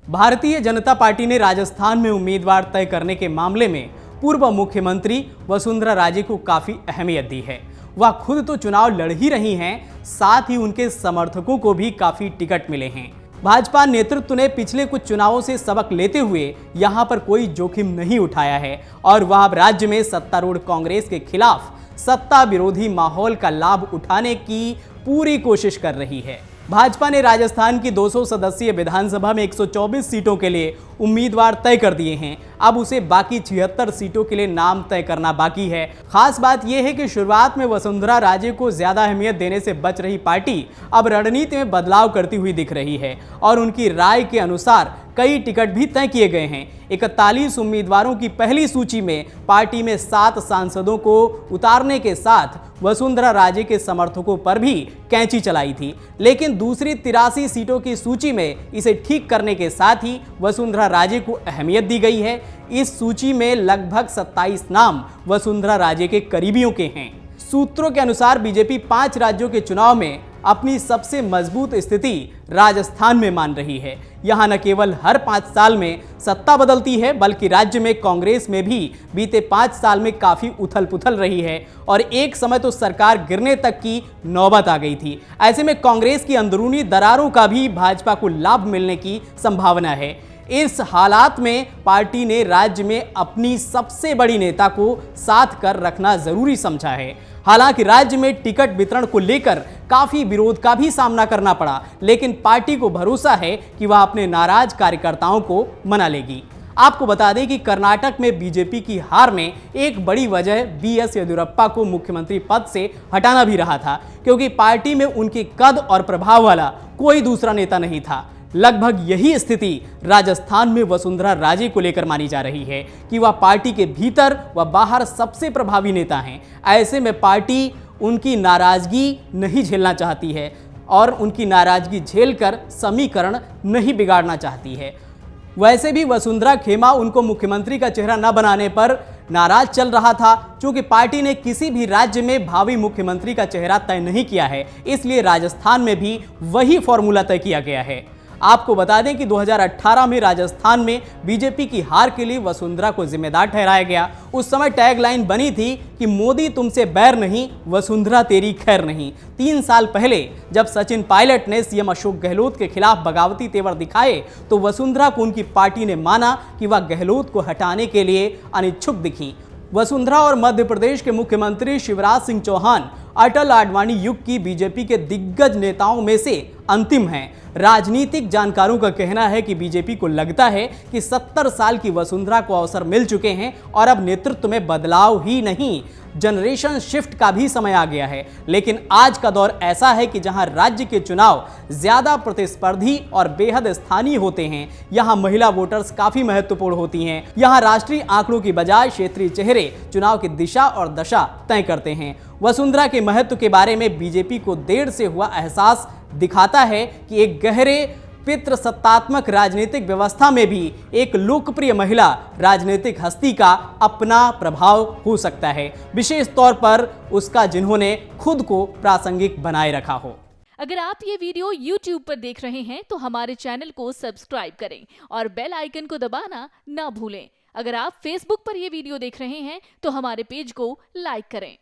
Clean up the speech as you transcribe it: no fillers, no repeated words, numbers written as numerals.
Bharatiya Janata party ने राजस्थान में उम्मीदवार तय करने के मामले में पूर्व मुख्यमंत्री वसुंधरा राजे को काफी अहमियत दी है। वह खुद तो चुनाव लड़ ही रही हैं, साथ ही उनके समर्थकों को भी काफी टिकट मिले हैं। भाजपा नेतृत्व ने पिछले कुछ चुनावों से सबक लेते हुए यहां पर कोई जोखिम नहीं उठाया है और वह अब राज्य में सत्तारूढ़ कांग्रेस के खिलाफ सत्ता विरोधी माहौल का लाभ उठाने की पूरी कोशिश कर रही है। भाजपा ने राजस्थान की 200 सदस्यीय विधानसभा में 124 सीटों के लिए उम्मीदवार तय कर दिए हैं। अब उसे बाकी 76 सीटों के लिए नाम तय करना बाकी है। खास बात यह है कि शुरुआत में वसुंधरा राजे को ज्यादा अहमियत देने से बच रही पार्टी अब रणनीति में बदलाव करती हुई दिख रही है और उनकी राय के अनुसार कई टिकट भी तय किए गए हैं। 41 उम्मीदवारों की पहली सूची में पार्टी में 7 सांसदों को उतारने के साथ वसुंधरा राजे के समर्थकों पर भी कैंची चलाई थी, लेकिन दूसरी 83 सीटों की सूची में इसे ठीक करने के साथ ही वसुंधरा राजे को अहमियत दी गई है। इस सूची में लगभग 27 नाम वसुंधरा राजे के करीबियों के हैं। सूत्रों के अनुसार बीजेपी 5 राज्यों के चुनाव में अपनी सबसे मजबूत स्थिति राजस्थान में मान रही है। यहां न केवल हर 5 साल में सत्ता बदलती है, बल्कि राज्य में कांग्रेस में भी बीते 5 साल में काफी उथल पुथल रही है और एक समय तो सरकार गिरने तक की नौबत आ गई थी। ऐसे में कांग्रेस की अंदरूनी दरारों का भी भाजपा को लाभ मिलने की संभावना है। इस हालात में पार्टी ने राज्य में अपनी सबसे बड़ी नेता को साथ कर रखना जरूरी समझा है। हालांकि राज्य में टिकट वितरण को लेकर काफी विरोध का भी सामना करना पड़ा, लेकिन पार्टी को भरोसा है कि वह अपने नाराज कार्यकर्ताओं को मना लेगी। आपको बता दें कि कर्नाटक में बीजेपी की हार में एक बड़ी वजह बीएस येदियुरप्पा को मुख्यमंत्री पद से हटाना भी रहा था, क्योंकि पार्टी में उनके कद और प्रभाव वाला कोई दूसरा नेता नहीं था। लगभग यही स्थिति राजस्थान में वसुंधरा राजे को लेकर मानी जा रही है कि वह पार्टी के भीतर व बाहर सबसे प्रभावी नेता हैं। ऐसे में पार्टी उनकी नाराजगी नहीं झेलना चाहती है और उनकी नाराजगी झेलकर समीकरण नहीं बिगाड़ना चाहती है। वैसे भी वसुंधरा खेमा उनको मुख्यमंत्री का चेहरा न बनाने पर नाराज चल रहा था। चूंकि पार्टी ने किसी भी राज्य में भावी मुख्यमंत्री का चेहरा तय नहीं किया है, इसलिए राजस्थान में भी वही फॉर्मूला तय किया गया है। आपको बता दें कि 2018 में राजस्थान में बीजेपी की हार के लिए वसुंधरा को जिम्मेदार ठहराया गया। उस समय टैगलाइन बनी थी कि मोदी तुमसे बैर नहीं, वसुंधरा तेरी खैर नहीं। 3 साल पहले जब सचिन पायलट ने सीएम अशोक गहलोत के खिलाफ बगावती तेवर दिखाए तो वसुंधरा को उनकी पार्टी ने माना कि वह गहलोत को हटाने के लिए अनिच्छुक दिखी। वसुंधरा और मध्य प्रदेश के मुख्यमंत्री शिवराज सिंह चौहान अटल आडवाणी युग की बीजेपी के दिग्गज नेताओं में से अंतिम हैं। राजनीतिक जानकारों का कहना है कि बीजेपी को लगता है कि 70 साल की वसुंधरा को अवसर मिल चुके हैं और अब नेतृत्व में बदलाव ही नहीं, जनरेशन शिफ्ट का भी समय आ गया है। लेकिन आज का दौर ऐसा है कि जहां राज्य के चुनाव ज्यादा प्रतिस्पर्धी और बेहद स्थानीय होते हैं, यहां महिला वोटर्स काफी महत्वपूर्ण होती हैं। यहां राष्ट्रीय आंकड़ों की बजाय क्षेत्रीय चेहरे चुनाव की दिशा और दशा तय करते हैं। वसुंधरा के महत्व के बारे में बीजेपी को देर से हुआ एहसास दिखाता है कि एक गहरे पितृसत्तात्मक राजनीतिक व्यवस्था में भी एक लोकप्रिय महिला राजनीतिक हस्ती का अपना प्रभाव हो सकता है, विशेष तौर पर उसका जिन्होंने खुद को प्रासंगिक बनाए रखा हो। अगर आप ये वीडियो YouTube पर देख रहे हैं तो हमारे चैनल को सब्सक्राइब करें और बेल आइकन को दबाना ना भूलें। अगर आप Facebook पर ये वीडियो देख रहे हैं तो हमारे पेज को लाइक करें।